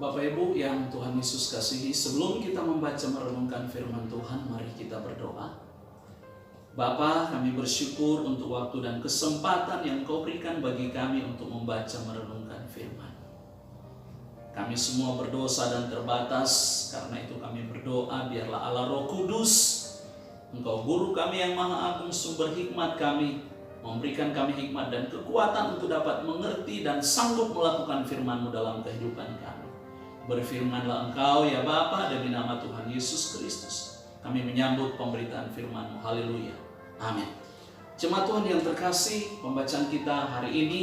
Bapak Ibu yang Tuhan Yesus kasihi, sebelum kita membaca merenungkan firman Tuhan, mari kita berdoa. Bapa, kami bersyukur untuk waktu dan kesempatan yang Kau berikan bagi kami untuk membaca merenungkan firman. Kami semua berdosa dan terbatas, karena itu kami berdoa biarlah Allah Roh Kudus, Engkau Guru kami yang Maha Agung, sumber hikmat kami, memberikan kami hikmat dan kekuatan untuk dapat mengerti dan sanggup melakukan firman-Mu dalam kehidupan kami. Berfirmanlah Engkau ya Bapa, demi nama Tuhan Yesus Kristus kami menyambut pemberitaan firman-Mu. Haleluya. Amin. Jemaat Tuhan yang terkasih, pembacaan kita hari ini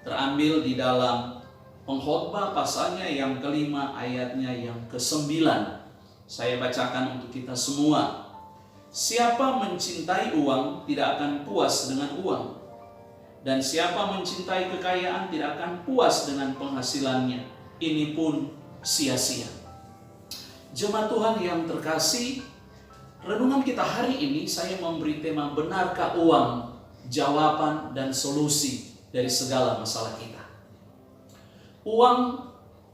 terambil di dalam Pengkhotbah pasalnya yang kelima, ayatnya yang ke-9. Saya bacakan untuk kita semua. Siapa mencintai uang tidak akan puas dengan uang, dan siapa mencintai kekayaan tidak akan puas dengan penghasilannya. Ini pun sia-sia. Jemaat Tuhan yang terkasih, renungan kita hari ini saya memberi tema benarkah uang, jawaban dan solusi dari segala masalah kita. Uang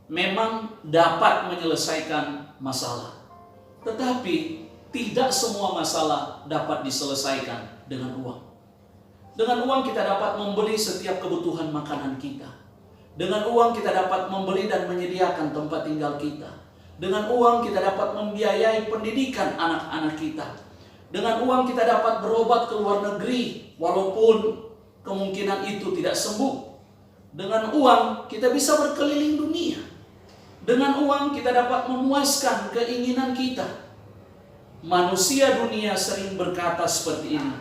memang dapat menyelesaikan masalah, tetapi tidak semua masalah dapat diselesaikan dengan uang. Dengan uang kita dapat membeli setiap kebutuhan makanan kita. Dengan uang kita dapat membeli dan menyediakan tempat tinggal kita. Dengan uang kita dapat membiayai pendidikan anak-anak kita. Dengan uang kita dapat berobat ke luar negeri walaupun kemungkinan itu tidak sembuh. Dengan uang kita bisa berkeliling dunia. Dengan uang kita dapat memuaskan keinginan kita. Manusia dunia sering berkata seperti ini.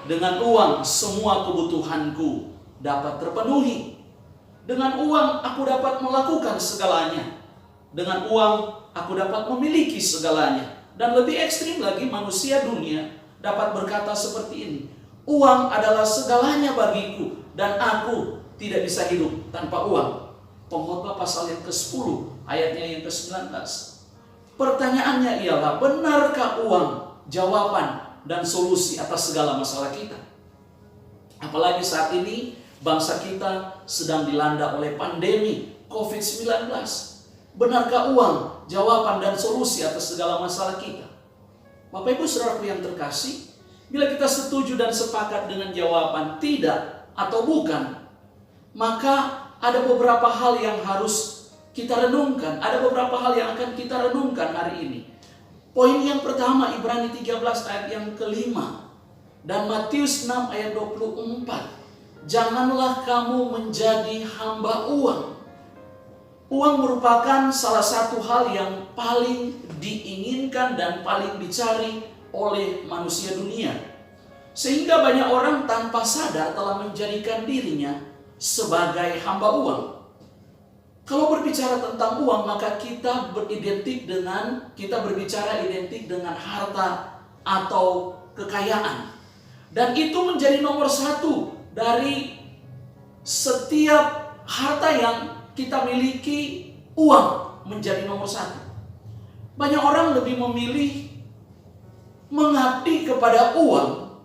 Dengan uang semua kebutuhanku dapat terpenuhi. Dengan uang aku dapat melakukan segalanya. Dengan uang aku dapat memiliki segalanya. Dan lebih ekstrim lagi, manusia dunia dapat berkata seperti ini. Uang adalah segalanya bagiku dan aku tidak bisa hidup tanpa uang. Pengkhotbah pasal yang ke-10 ayatnya yang ke-19. Pertanyaannya ialah, benarkah uang jawaban dan solusi atas segala masalah kita? Apalagi saat ini bangsa kita sedang dilanda oleh pandemi COVID-19. Benarkah uang jawaban dan solusi atas segala masalah kita? Bapak Ibu Saudaraku yang terkasih, bila kita setuju dan sepakat dengan jawaban tidak atau bukan, maka ada beberapa hal yang harus kita renungkan. Ada beberapa hal yang akan kita renungkan hari ini. Poin yang pertama, Ibrani 13 ayat yang ke-5 dan Matius 6 ayat 24. Janganlah kamu menjadi hamba uang. Uang merupakan salah satu hal yang paling diinginkan dan paling dicari oleh manusia dunia. Sehingga banyak orang tanpa sadar telah menjadikan dirinya sebagai hamba uang. Kalau berbicara tentang uang, maka kita berbicara identik dengan harta atau kekayaan. Dan itu menjadi nomor satu dari setiap harta yang kita miliki, uang menjadi nomor satu. Banyak orang lebih memilih mengabdi kepada uang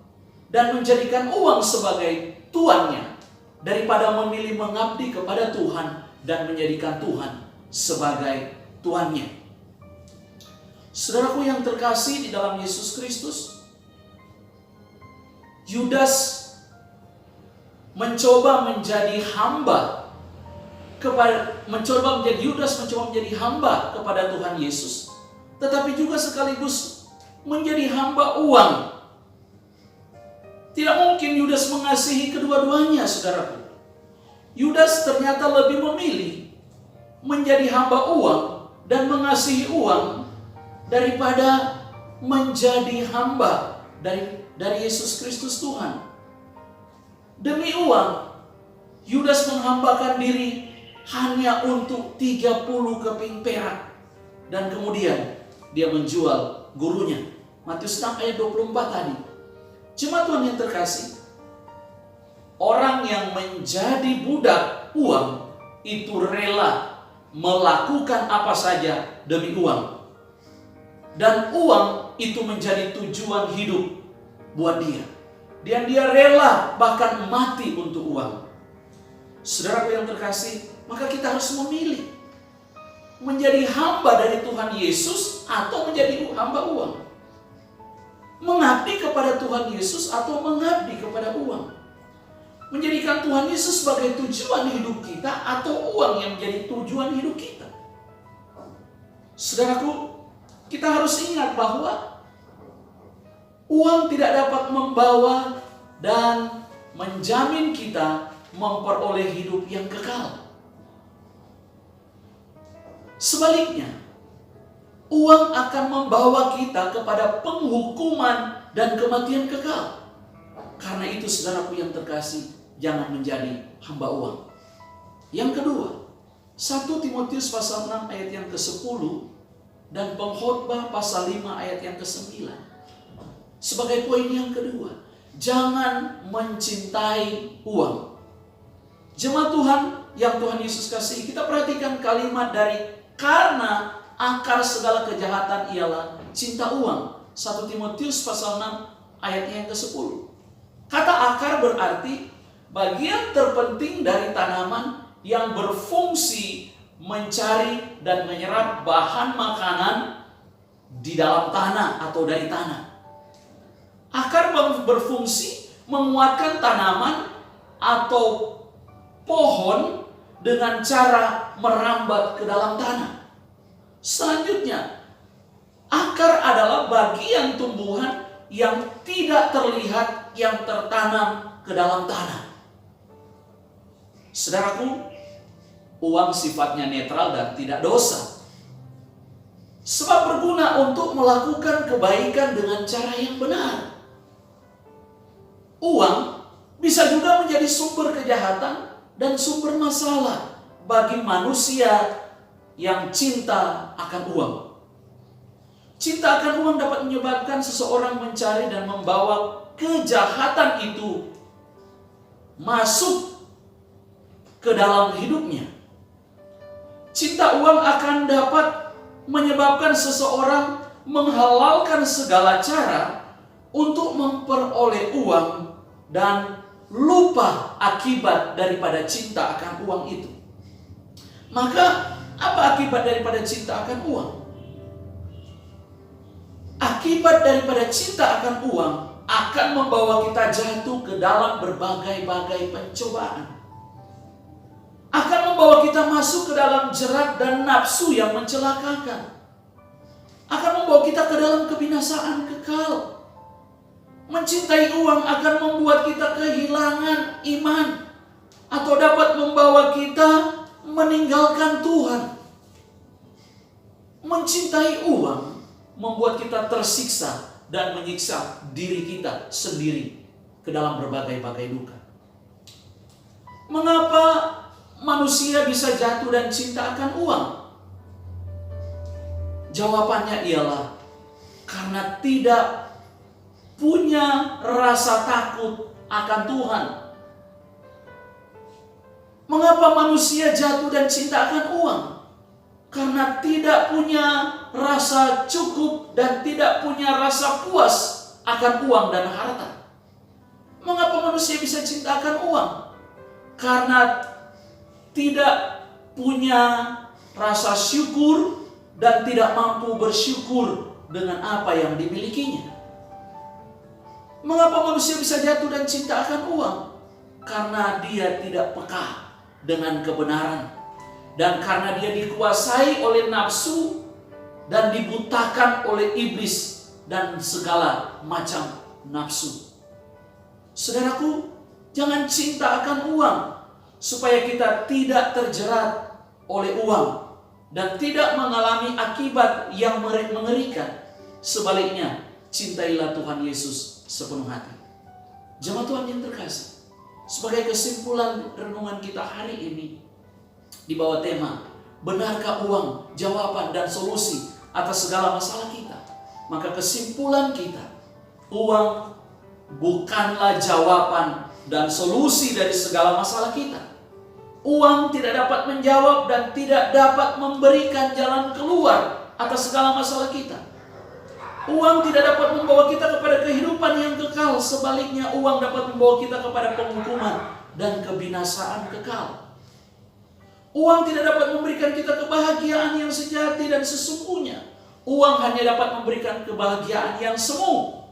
dan menjadikan uang sebagai tuannya daripada memilih mengabdi kepada Tuhan dan menjadikan Tuhan sebagai tuannya. Saudaraku yang terkasih di dalam Yesus Kristus, Yudas mencoba menjadi hamba kepada Tuhan Yesus, tetapi juga sekaligus menjadi hamba uang. Tidak mungkin Yudas mengasihi kedua-duanya, saudaraku. Yudas ternyata lebih memilih menjadi hamba uang dan mengasihi uang daripada menjadi hamba dari Yesus Kristus Tuhan. Demi uang, Yudas menghambakan diri hanya untuk 30 keping perak. Dan kemudian dia menjual gurunya. Matius 6 ayat 24 tadi. Jemaat Tuhan yang terkasih, orang yang menjadi budak uang itu rela melakukan apa saja demi uang. Dan uang itu menjadi tujuan hidup buat dia. Dan dia rela bahkan mati untuk uang. Saudaraku yang terkasih, maka kita harus memilih. menjadi hamba dari Tuhan Yesus atau menjadi hamba uang? Mengabdi kepada Tuhan Yesus atau mengabdi kepada uang? Menjadikan Tuhan Yesus sebagai tujuan hidup kita atau uang yang menjadi tujuan hidup kita? Saudaraku, kita harus ingat bahwa uang tidak dapat membawa dan menjamin kita memperoleh hidup yang kekal. Sebaliknya, uang akan membawa kita kepada penghukuman dan kematian kekal. Karena itu, saudaraku yang terkasih, jangan menjadi hamba uang. Yang kedua, 1 Timotius pasal 6 ayat yang ke-10 dan Pengkhotbah pasal 5 ayat yang ke-9. Sebagai poin yang kedua, jangan mencintai uang. Jemaat Tuhan yang Tuhan Yesus kasihi, kita perhatikan kalimat dari karena akar segala kejahatan ialah cinta uang. 1 Timotius pasal 6 ayat yang ke-10. Kata akar berarti bagian terpenting dari tanaman yang berfungsi mencari dan menyerap bahan makanan di dalam tanah atau dari tanah. Akar berfungsi menguatkan tanaman atau pohon dengan cara merambat ke dalam tanah. Selanjutnya, akar adalah bagian tumbuhan yang tidak terlihat yang tertanam ke dalam tanah. Saudaraku, uang sifatnya netral dan tidak dosa. Sebab berguna untuk melakukan kebaikan dengan cara yang benar. Uang bisa juga menjadi sumber kejahatan dan sumber masalah bagi manusia yang cinta akan uang. Cinta akan uang dapat menyebabkan seseorang mencari dan membawa kejahatan itu masuk ke dalam hidupnya. Cinta uang akan dapat menyebabkan seseorang menghalalkan segala cara untuk memperoleh uang dan lupa akibat daripada cinta akan uang itu. Maka apa akibat daripada cinta akan uang? Akibat daripada cinta akan uang akan membawa kita jatuh ke dalam berbagai-bagai pencobaan. Akan membawa kita masuk ke dalam jerat dan nafsu yang mencelakakan. Akan membawa kita ke dalam kebinasaan kekal. Mencintai uang akan membuat kita kehilangan iman atau dapat membawa kita meninggalkan Tuhan. Mencintai uang membuat kita tersiksa dan menyiksa diri kita sendiri ke dalam berbagai-bagai duka. Mengapa manusia bisa jatuh dan cinta akan uang? Jawabannya ialah karena tidak punya rasa takut akan Tuhan. Mengapa manusia jatuh dan cinta akan uang? Karena tidak punya rasa cukup dan tidak punya rasa puas akan uang dan harta. Mengapa manusia bisa cinta akan uang? Karena tidak punya rasa syukur dan tidak mampu bersyukur dengan apa yang dimilikinya. Mengapa manusia bisa jatuh dan cinta akan uang? Karena dia tidak peka dengan kebenaran. Dan karena dia dikuasai oleh nafsu dan dibutakan oleh iblis dan segala macam nafsu. Saudaraku, jangan cinta akan uang supaya kita tidak terjerat oleh uang dan tidak mengalami akibat yang mengerikan. Sebaliknya, cintailah Tuhan Yesus sepenuh hati. Jemaat Tuhan yang terkasih, sebagai kesimpulan renungan kita hari ini di bawah tema benarkah uang jawaban dan solusi atas segala masalah kita? Maka kesimpulan kita, uang bukanlah jawaban dan solusi dari segala masalah kita. Uang tidak dapat menjawab dan tidak dapat memberikan jalan keluar atas segala masalah kita. Uang tidak dapat membawa kita kepada kehidupan yang kekal. Sebaliknya, uang dapat membawa kita kepada penghukuman dan kebinasaan kekal. Uang tidak dapat memberikan kita kebahagiaan yang sejati dan sesungguhnya. Uang hanya dapat memberikan kebahagiaan yang semu.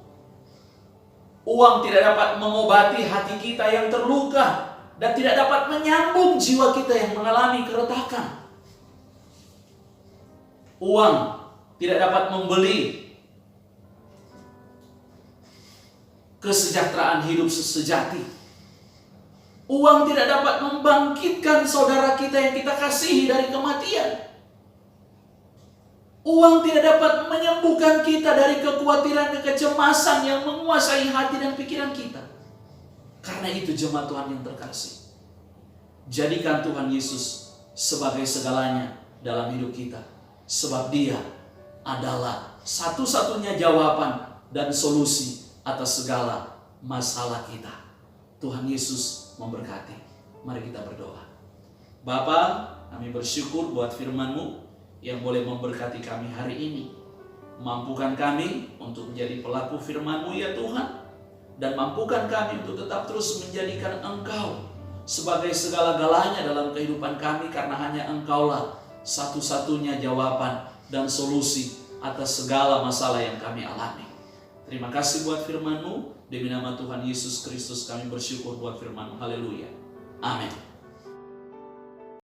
Uang tidak dapat mengobati hati kita yang terluka dan tidak dapat menyambung jiwa kita yang mengalami keretakan. Uang tidak dapat membeli kesejahteraan hidup sejati. Uang tidak dapat membangkitkan saudara kita yang kita kasihi dari kematian. Uang tidak dapat menyembuhkan kita dari kekhawatiran dan kecemasan yang menguasai hati dan pikiran kita. Karena itu jemaat Tuhan yang terkasih, jadikan Tuhan Yesus sebagai segalanya dalam hidup kita. Sebab Dia adalah satu-satunya jawaban dan solusi atas segala masalah kita. Tuhan Yesus memberkati. Mari kita berdoa. Bapa, kami bersyukur buat firman-Mu yang boleh memberkati kami hari ini. Mampukan kami untuk menjadi pelaku firman-Mu ya Tuhan. Dan mampukan kami untuk tetap terus menjadikan Engkau sebagai segala-galanya dalam kehidupan kami. Karena hanya Engkaulah satu-satunya jawaban dan solusi atas segala masalah yang kami alami. Terima kasih buat firman-Mu. Demi nama Tuhan Yesus Kristus kami bersyukur buat firman-Mu. Haleluya. Amin.